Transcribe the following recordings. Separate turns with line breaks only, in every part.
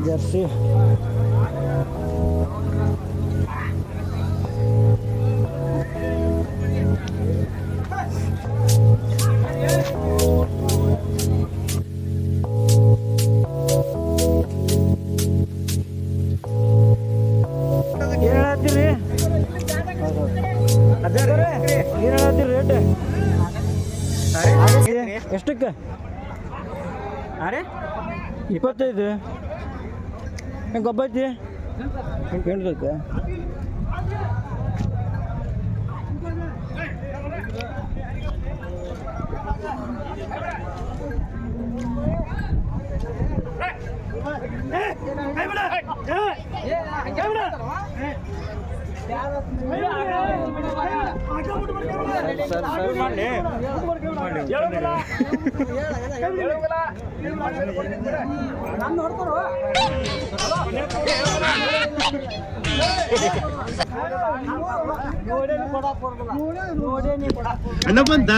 Jersey ಎಷ್ಟಕ್ಕೆ? 25 ಗೊಬ್ಬ ಐತಿ ಎಂಟೈತೆ.
ಅಣ್ಣ ಬಂದ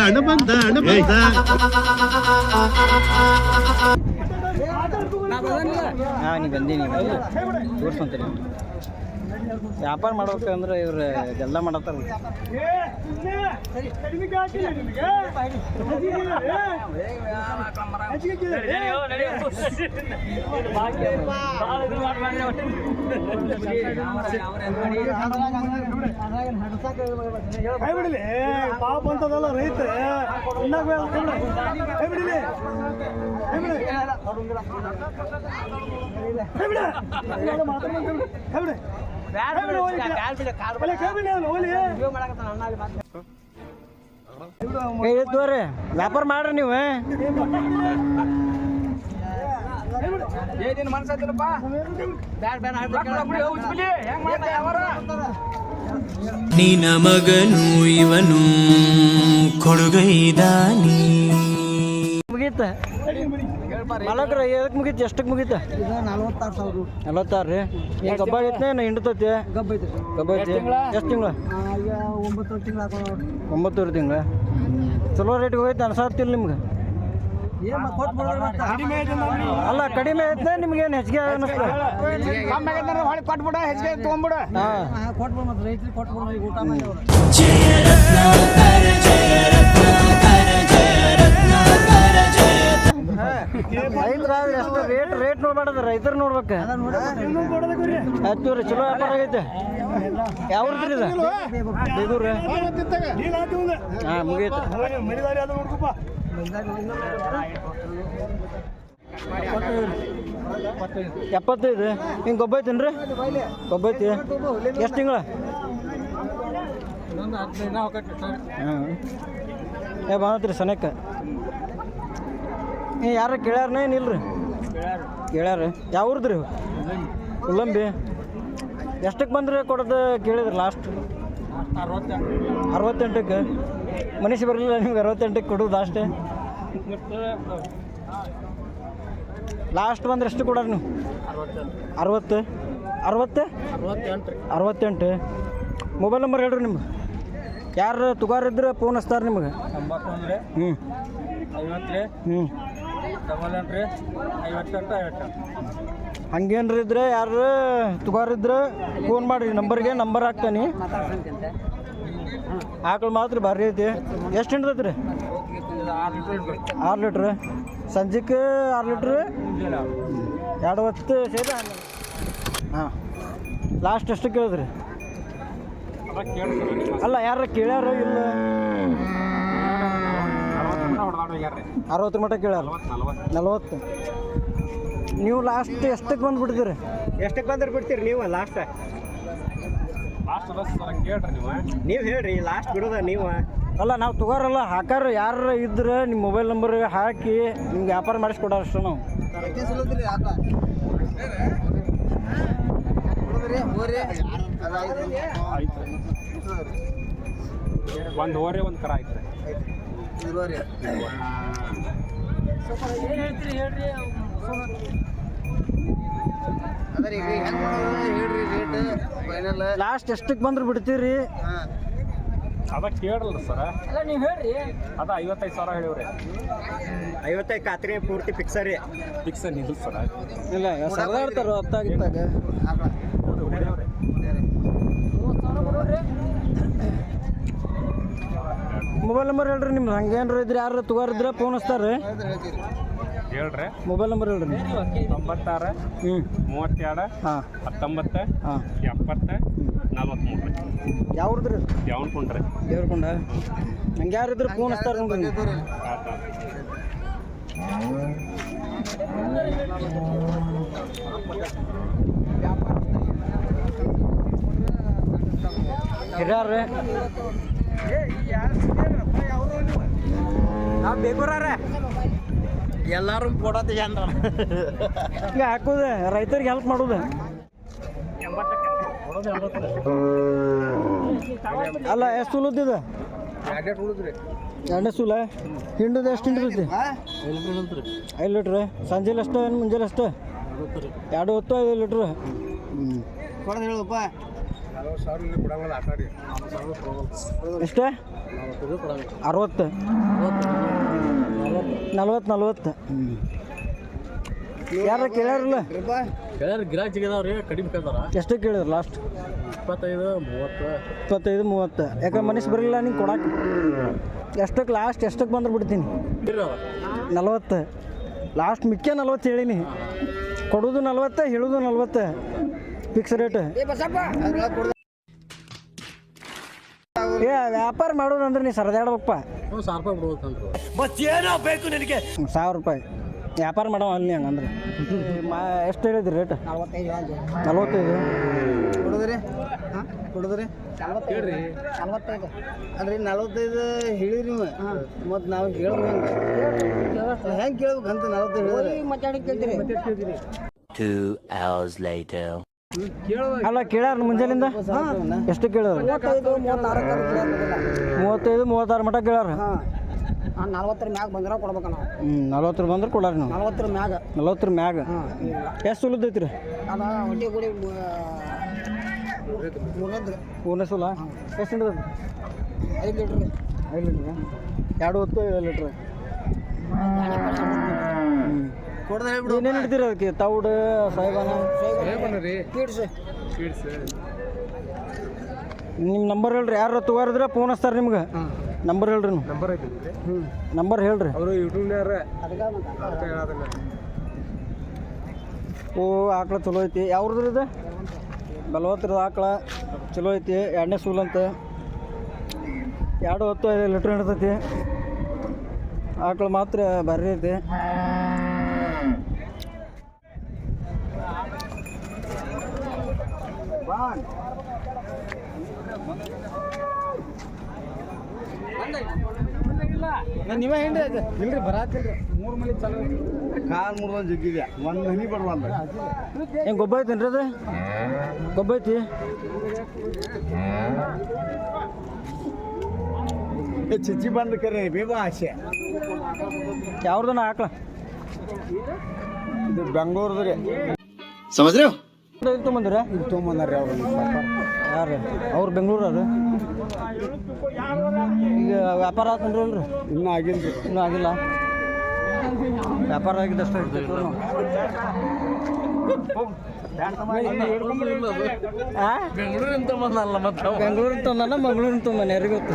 ನೀ ಬಂದೀನಿ ತೋರ್ಸ್ಕೊಂತೀನಿ. ವ್ಯಾಪಾರ ಮಾಡ್ಬೇಕಂದ್ರೆ ಇವ್ರು ಎಲ್ಲ ಮಾಡತ್ತಾರ.
ಕೈ ಬಿಡಲಿ ಪಾಪ ಅಂತದಲ್ಲ ರೈತ ಕೈ ಬಿಡಲಿ
ತೋರಿ ವ್ಯಾಪಾರ ಮಾಡ್ರಿ ನೀವು.
ನಿನ್ನ ಮಗನು ಇವನು ಕೊಡುಗೈದಾನಿ.
ಮುಗೀತ ಮಲಕ್ರ ಎದಕ್ಕೆ ಮುಗೀತು? ಎಷ್ಟಕ್ಕೆ ಮುಗೀತ? 46,000 ರೀ. ಏನು ಗಬ್ಬ ಆಗೈತೆ ಹಿಂಡ್ತೈತಿ? ಗಬ್ಬ ಐತಿ. ಎಷ್ಟು ತಿಂಗಳು? 9 ತಿಂಗಳು. ಚಲೋ ರೇಟಿಗೆ ಹೋಗೈತೆ ಅನ್ಸತ್ತಿಲ್ಲ ನಿಮ್ಗೆ? ಅಲ್ಲ ಕಡಿಮೆ ಐತೆ ನಿಮ್ಗೇನು ಹೆಚ್ಚಿಗೆ ಅನ್ನಿಸ್ತು? ರೈತರಾದ್ರೆ ಎಷ್ಟು ರೇಟ್ ನೋಡ್ಬಾರ್ದು, ರೈತರು ನೋಡ್ಬೇಕು. ಹತ್ತೂರಿ ಚಲೋ ವ್ಯಾಪಾರ ಆಗೈತೆ. ಯಾವ್ರಿ ಇದು? ಬೇಗೂರು. ಹಾಂ ಮುಗೀತು. 75 ಹಿಂಗೆ ಗೊಬ್ಬ ಐತೇನು ರೀ? ಗೊಬ್ಬ ಐತಿ. ಎಷ್ಟು ತಿಂಗಳ? ಹಾಂ ಬಂದತ್ರಿ ಸನಕ್ಕೆ. ಯಾರ ಕೇಳ್ಯಾರನೇ ಏನಿಲ್ಲ ರೀ? ಕೇಳ್ಯಾರ. ಯಾವ್ರದ್ದು ರೀ? ಉಲ್ಲಂಬಿ. ಎಷ್ಟಕ್ಕೆ ಬಂದ್ರೆ ಕೊಡೋದು ಕೇಳಿದ್ರಿ ಲಾಸ್ಟ್? 68ಕ್ಕೆ. ಮನುಷ್ಯ ಬರಲಿಲ್ಲ ನಿಮ್ಗೆ 68ಕ್ಕೆ ಕೊಡೋದು ಅಷ್ಟೇ? ಲಾಸ್ಟ್ ಬಂದ್ರೆ ಎಷ್ಟು ಕೊಡೋರು ನೀವು? 68. ಮೊಬೈಲ್ ನಂಬರ್ ಹೇಳ್ರಿ ನಿಮ್ಗೆ. ಯಾರು ತುಗಾರಿದ್ರೆ ಫೋನ್ ಹಚ್ತಾರೆ ನಿಮ್ಗೆ? 91 53 ಹಂಗೇನ್ರಿ ಇದ್ರೆ ಯಾರು ತುಗಾರಿದ್ರೆ ಫೋನ್ ಮಾಡಿರಿ ನಂಬರ್ಗೆ. ನಂಬರ್ ಹಾಕ್ತಾನೆ. ಆಕಳು ಮಾತ್ರ ಭಾರಿ ಐತಿ. ಎಷ್ಟು ಹಿಂಡ್ತೈತಿ ರೀ? 6 ಲೀಟ್ರ್. ಸಂಜೆಗೆ 6 ಲೀಟ್ರ್ 2 ಹೊತ್ತು ಸೇರಿ. ಹಾಂ ಲಾಸ್ಟ್ ಎಷ್ಟು ಕೇಳಿದ್ರಿ? ಅಲ್ಲ ಯಾರ ಕೇಳ್ಯಾರ ಇಲ್ಲ? 60 ಮಟ್ಟ ಕೇಳ್ಯಾರ. 40. ನೀವು ಲಾಸ್ಟ್ ಎಷ್ಟಕ್ಕೆ ಬಂದುಬಿಡ್ತೀರಿ?
ಎಷ್ಟಕ್ಕೆ ಬಂದ್ರೆ ಬಿಡ್ತೀರಿ ನೀವು? ಲಾಸ್ಟ್ ನೀವು ಹೇಳ್ರಿ. ಲಾಸ್ಟ್ ಬಿಡೋದ ನೀವು?
ಅಲ್ಲ ನಾವು ತಗೋರಲ್ಲ ಹಾಕಾರ ಯಾರು ಇದ್ರೆ ನಿಮ್ಮ ಮೊಬೈಲ್ ನಂಬರ್ ಹಾಕಿ ನಿಮ್ಗೆ ವ್ಯಾಪಾರ ಮಾಡಿಸ್ಕೊಡೋ ಅಷ್ಟು ನಾವು.
ಒಂದು ಓರೆ ಒಂದು ಕರ ಆಯ್ತು.
ಲಾಸ್ಟ್ ಎಷ್ಟಕ್ಕೆ ಬಂದ್ರೆ ಬಿಡ್ತೀರಿ?
ಅದ ಕೇಳಲ್ರಿ ಸರ
ಅಲ್ಲ ನೀವು ಹೇಳ್ರಿ
ಅದ 55,000 ಹೇಳಿವ್ರಿ 55 ಖಾತ್ರಿ ಪೂರ್ತಿ ಫಿಕ್ಸ್ ರೀ ಫಿಕ್ಸ್ ನಿಲ್ಲು ಸರ
ಇಲ್ಲ ಸರ್ದಾಡ್ತಾರ ಹೊತ್ತಾಗಿದ್ದಾಗ ಮೊಬೈಲ್ ನಂಬರ್ ಹೇಳ್ರಿ ನಿಮ್ದು ಹಂಗೇನ್ರ ಇದ್ರೆ ಯಾರು ತಗೋರಿದ್ರೆ ಫೋನ್ ಹಚ್ತಾರ್ರಿ
ಹೇಳ್ರಿ
ಮೊಬೈಲ್ ನಂಬರ್ ಹೇಳ್ರಿ
96 32
ಹಾಂ
19
ಹಾಂ
70 43
ಯಾವ್ರದ್ರಿ
ಯಾವನ್ಕೊಂಡ್ರಿ
ದೇವ್ರಕೊಂಡ ಹಂಗೆ ಯಾರು ಇದ್ರೆ ಫೋನ್ ಹಚ್ತಾರ ನೋಡ್ರಿ ಹಿರಿಯಾರ್ರಿ ನಾವು ಬೇಕೂರ್ರ ಎಲ್ಲರೂ ಕೊಡೋದು ಜನ್ರ ಈಗ ಹಾಕೋದು ರೈತರಿಗೆ ಹೆಲ್ಪ್ ಮಾಡೋದು ಅಲ್ಲ ಎಷ್ಟು ಉಳಿದಿದೆ ಎರಡನೇ ಸೂಲ ಹಿಂಡದ ಎಷ್ಟು ಹಿಂಡದೈತಿ 5 ಲೀಟ್ರ್ ಸಂಜೆಲಿ ಅಷ್ಟು ಏನು ಮುಂಜಾನೆ ಅಷ್ಟು 2 ಹೊತ್ತು 5 ಲೀಟ್ರ್ ಕೊಡೋದು ಹೇಳಪ್ಪ ಎಷ್ಟೇ 60 40 ಯಾರ ಕೇಳ್ಯಾರಲ್ಲ
ಗಿರಾಕಿ ಸಿಗದವ್ರಿ ಕಡಿಮೆ ಕೇಳ್ತಾರ
ಎಷ್ಟು ಕೇಳಿದ್ರು ಲಾಸ್ಟ್ 25 30 ಯಾಕೆ ಮನುಷ್ಯ ಬರಲಿಲ್ಲ ನಿಂಗೆ ಕೊಡಕ್ಕೆ ಎಷ್ಟಕ್ಕೆ ಲಾಸ್ಟ್ ಎಷ್ಟಕ್ಕೆ ಬಂದ್ರೆ ಬಿಡ್ತೀನಿ 40 ಲಾಸ್ಟ್ ಮಿಕ್ಕ 40 ಹೇಳೀನಿ ಕೊಡೋದು 40 ಹೇಳೋದು 40 ಫಿಕ್ಸ್ ರೇಟ್ ಏ ವ್ಯಾಪಾರ ಮಾಡೋದು ಅಂದ್ರೆ ನೀ ಸರದಾಡ್ಬೇಕಪ್ಪ
1000 ರೂಪಾಯಿ ಬಿಡ್ಬೇಕಂದ್ರೆ
ಮತ್ತೇನೋ ಬೇಕು ನಿನಗೆ 1000 ರೂಪಾಯಿ ವ್ಯಾಪಾರ ಮಾಡೋ ಅಲ್ಲಿ ಹಂಗಂದ್ರೆ ಎಷ್ಟು ಹೇಳಿದ್ರಿ ರೇಟ್ 45 ಕೊಡೋದ್ರಿ ಹಾಂ ಕೊಡೋದ್ರಿ 45 ಅಂದ್ರೆ 45 ಹೇಳಿರಿ ನೀವು ಮತ್ತು ನಾವು ಹೇಳ್ಬೇಕು ಹೆಂಗೆ ಕೇಳ್ಬೇಕಂತ 45 ಹೇಳಿದ್ರಿ
2 hours later.
ಅಲ್ಲ ಕೇಳ್ಯಾರ ಮುಂಜಾನಿಂದ ಎಷ್ಟು ಕೇಳ್ಯಾರ 35 36 ಮಟ್ಟ ಕೇಳ್ಯಾರ
40 ಮ್ಯಾಗ ಬಂದ್ರೆ ಕೊಡ್ಬೇಕು ನಾವು
40 ಬಂದ್ರೆ ಕೊಡಾರ ನಾವು 40 ಮ್ಯಾಗ ಎಷ್ಟು ಉಳಿದೈತಿ ರೀ
ಅದ ಹೊಟ್ಟೆ ಗುಡಿ
ಪೂರ್ಣ ಸೂಲ ಎಷ್ಟು ಹಿಡಿದೈತಿ
5 ಲೀಟ್ರ್
5 ಲೀಟ್ರ್ 2 ಹೊತ್ತು 5 ಲೀಟ್ರ್ ಏನೇನು ಹಿಡ್ತೀರಿ ಅದಕ್ಕೆ ತೌಡು ಸಾಯಿಬಾನ ನಿಮ್ಮ ನಂಬರ್ ಹೇಳ್ರಿ ಯಾರು ತಗೋರಿದ್ರೆ ಫೋನ್ ಹಚ್ತಾರೆ ನಿಮ್ಗೆ ನಂಬರ್ ಹೇಳ್ರಿ ನೀವು
ನಂಬರ್ ಐತಿ
ನಂಬರ್ ಹೇಳ್ರಿ
ಅವರು ಯೂಟ್ಯೂಬ್ನ್ಯಾರ
ಓ ಆಕಳ ಚಲೋ ಐತಿ ಯಾವ್ರದ್ರಿ ಇದು ಬಲವತ್ರದ ಆಕಳ ಚಲೋ ಐತಿ 2ನೇ ಸೂಲ್ ಅಂತ 2 ಹೊತ್ತು 5 ಲೀಟ್ರ್ ಹಿಡ್ತೈತಿ ಆಕಳ ಮಾತ್ರ ಭಾರಿ ಐತಿ ನೀವೇ ಹಿಂಡಿ ಇಲ್ರಿ ಬರಾತಿಲ್ರಿ 3 ಮನೆ ಚಲೋ ಕಾಲು ಮುರಿದ ಜಗ್ಗಿದೆ ಒಂದು ಹನಿ ಬರುವಲ್ಲ ಹೆಂಗೆ ಗೊಬ್ಬ ಐತೇನ್ರಿ ಅದು ಗೊಬ್ಬ ಐತಿ ಚಿಚ್ಚಿ ಬಂದು ಕರೆ ಬೇಬ ಆಸೆ ಯಾವ್ದನ ಆಕಳ ಇದು ಬೆಂಗಳೂರದು ರೀ
ಸಮಜ್ರಿ
ತೊಗೊಂಬಂದಿರ
ತೊಗೊಂಬಂದಾರ್ರಿ ಅವ್ರು
ಯಾರು ಅವ್ರು ಬೆಂಗಳೂರವ್ರು ಈಗ ವ್ಯಾಪಾರ ಆತನ್ರಿ ಅಲ್ರಿ
ಇನ್ನೂ ಆಗಿಲ್ರಿ
ಇನ್ನೂ ಆಗಿಲ್ಲ ವ್ಯಾಪಾರ ಆಗಿದ್ದಷ್ಟು
ಬೆಂಗಳೂರಿಂದ ಬಂದಲ್ಲ ಮತ್ತೆ
ಬೆಂಗಳೂರಿನ ತಂದಾನ ಮಂಗಳೂರಿನ ತಂದಾನ ಯಾರಿಗೆ ಗೊತ್ತು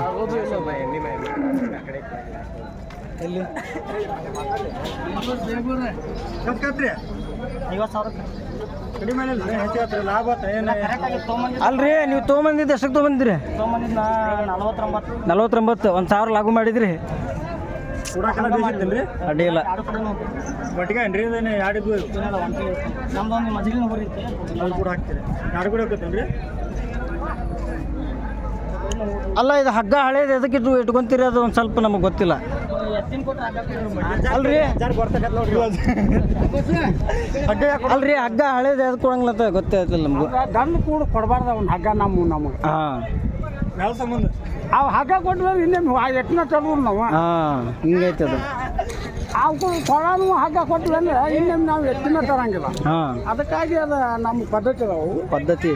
ಎಲ್ಲಿ 50,000 ಕಡಿಮೆ ಲಾಭ ಅಲ್ರಿ ನೀವು ತೊಗೊಂಬಂದಿದ್ದು ಎಷ್ಟಕ್ಕೆ ತೊಗೊಂಬಂದಿರಿ 49 1,000 ಲಾಗು ಮಾಡಿದ್ರಿ ಅಡ್ಡಿಲ್ಲ ಒಟ್ಟಿಗೆ ಏನ್ರಿ ಯಾರಿಗೂ
ನಮ್ದೊಂದು ಮಜ್ಜಿಗೆ ಬರುತ್ತೆ
ಅಲ್ಲಿ ಕೂಡ ಹಾಕ್ತೀರಿ ಯಾರು ಕೂಡ ಹೋಗ್ತೇನ್ರಿ ಅಲ್ಲ ಇದು ಹಗ್ಗ ಹಳೇದು ಎದಕ್ಕೆ ಇಟ್ಕೊಂತೀರಿ ಅದು ಒಂದು ಸ್ವಲ್ಪ ನಮಗೆ ಗೊತ್ತಿಲ್ಲ ಅಲ್ರಿ ಅಲ್ರಿ ಹಗ್ಗ ಹಳೇದು ಎದಕ್ಕೆ ಕೊಡಂಗಿಲ್ಲ ಅಂತ ಗೊತ್ತಾಯ್ತಿಲ್ಲ ನಮ್ಗೆ
ದಮ್ ಕೂಡ ಕೊಡಬಾರ್ದು ಅವ್ನು ಹಗ್ಗ ನಮಗೆ
ಹಾಂ
ಯಾವ ಸಂಬಂಧ
ಅವು ಹಗ್ಗ ಕೊಟ್ಟರೆ ಇನ್ನೇನು ಎಟ್ಟನ ತಡೋರು ನಾವು
ಹಾಂ ಹಿಂಗೈತೆ ಅದು
ಅವು ಕೊಡೋನು ಹಗ್ಗ ಕೊಟ್ಟಿಲ್ಲ ಅಂದ್ರೆ ಇನ್ನೇನು ನಾವು ಎತ್ತಿನ ತರಂಗಿಲ್ಲ
ಹಾಂ
ಅದಕ್ಕಾಗಿ ಅದು ನಮ್ಮ ಪದ್ಧತಿ ಅದಾವು
ಪದ್ಧತಿ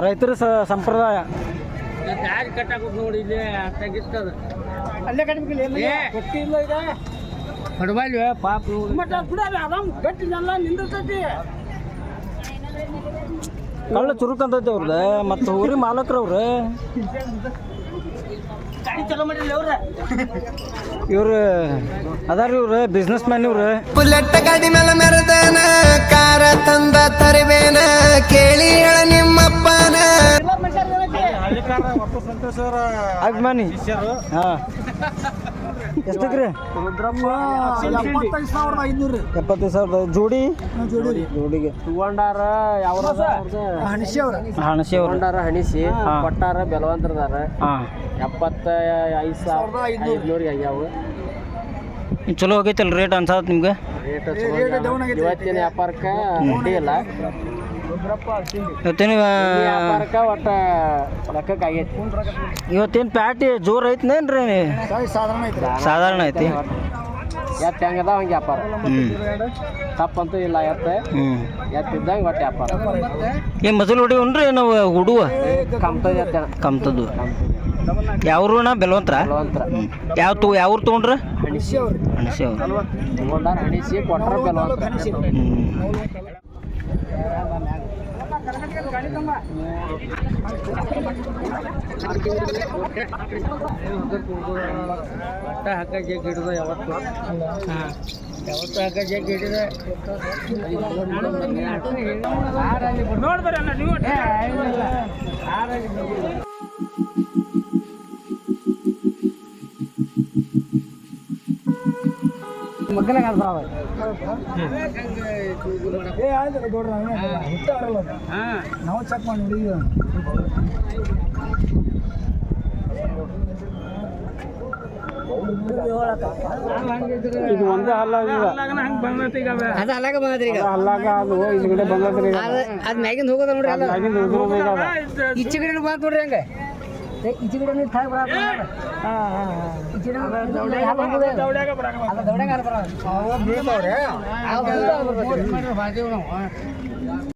ರೈತರ ಸಂಪ್ರದಾಯ
ಯಾರು ಕಟ್ಟಾಕೋದು ನೋಡಿ ಇಲ್ಲಿ ಅಷ್ಟಾಗಿತ್ತದ ಅಲ್ಲೇ ಕಟ್ಬೇಕಿಲ್ಲ ಗೊತ್ತಿಲ್ಲ ಈಗ ಹೊಡಬಾಲ್ವ ಪಾಪ ಮತ್ತೆ ಬಿಡಲ್ಲ ಆರಾಮ್ ಗಟ್ಟಿನೆಲ್ಲ ನಿಂದಿರ್ತೈತಿ
ಕಳ್ಳ ಚುರುಕ್ ಅಂತೈತಿ ಅವ್ರದ ಮತ್ತು ಊರಿ ಮಾಲಕ್ರವ್ರು
ಗಾಡಿ ಚಲೋ ಮಾಡಿಲ್ಲ ಅವ್ರ
ಇವ್ರು ಅದಾರ ಇವ್ರು ಬಿಸ್ನೆಸ್ ಮ್ಯಾನ್ ಇವ್ರು
ಬುಲೆಟ್ ಗಾಡಿ ಮೇಲೆ ಮೆರೆದನ ಕಾರ ತಂದ ತರುವೇನ ಕೇಳಿ ಹೇಳ ನಿಮ್ಮಪ್ಪನ
ಅಭಿಮಾನಿ ಹಾಂ ಎಷ್ಟಕ್ರಿ
ರುದ್ರಮ್ಮ 75,500
75,000 ಜೋಡಿ ಜೋಡಿಗೆ
ತಗೊಂಡಾರ ಯಾವ್ರದ
ಹಣಸಿ ಅವ್ರು
ತಗೊಂಡಾರ ಹಣಿಸಿ
ಹಾ.
ಕೊಟ್ಟಾರ ಬೆಲವಂತರದಾರ
ಹಾಂ
75,500 ಆಗ್ಯಾವ
ಚಲೋ ಆಗೈತಲ್ಲ ರೇಟ್ ಅನ್ಸತ್ ನಿಮ್ಗೆ
ರೇಟ್ ಇವತ್ತಿನ ವ್ಯಾಪಾರಕ್ಕೆ ಅಡ್ಡಿ ಇಲ್ಲ
ಇವತ್ತೇನು
ಈ ವ್ಯಾಪಾರಕ್ಕೆ ಒಟ್ಟ ಲೆಕ್ಕಕ್ಕೆ ಆಗೈತಿ
ಇವತ್ತೇನು ಪ್ಯಾಟಿ ಜೋರ್ ಐತನೇನ್ರಿ ಸಾಧಾರಣ ಐತಿ
ಎತ್ತ ಹೆಂಗದ ಹಂಗೆ ವ್ಯಾಪಾರ ತಪ್ಪಂತೂ ಇಲ್ಲ ಎತ್ತಿದ್ದಂಗೆ ಒಟ್ಟು ವ್ಯಾಪಾರ
ಏನು ಮಸಲ್ ಹೊಡಿವನ್ರಿ ನಾವು ಹುಡುವ
ಕಮ್ತದ ಎತ್ತ
ಕಮ್ತದ್ದು ಯಾವ್ರು ಅಣ್ಣ ಬೆಲ್ವಂತ್ರ
ಬೆಲವಂತರ
ಯಾವ್ರು ತೊಗೊಂಡ್ರ
ಹಣಿಸಿ
ಹಣಸಿ ಅವ್ರು
ತಗೊಂಡಾರ ಹಣಿಸಿ ಕೊಟ್ಟಾರ ಬೆಲವಂತರ ಒಟ್ಟ ಹಗ್ಗ ಜಗ್ಗಿ ಹಿಡಿದ ಯಾವತ್ತು ಹಗ್ಗ ಜಗ್ಗಿ ಹಿಡಿದ ನೋಡ್ಬರಲ್ಲ ನೀವು ಮಗ್ಗಲಾಗ ನಾವು ಚೆಕ್ ಮಾಡಿ ನೋಡಿ ಇದು ಒಂದೇ ಹಲ್ಲಾಗ ಅದು ಹಲ್ಲಾಗ ಬಂದದ್ರಿ ಈಗ ಹಲ್ಲಾಗ ಅದು ಹಿಂದ್ಗಡೆ ಬಂದದ್ರಿ ಅದು ಮ್ಯಾಗಿಂದ ಹೋಗೋದ ನೋಡ್ರಿ ಅದು ಮ್ಯಾಗಿಂದ ಈಚೆ ಕಡೆ ಬಂತ ನೋಡ್ರಿ ಹಂಗೆ ಈಚೆ ಕಡೆ ನೀವು ಥಾಯ್ ಬರಾಕ ಈಚೆ ದೌಡ್ಯಾಗ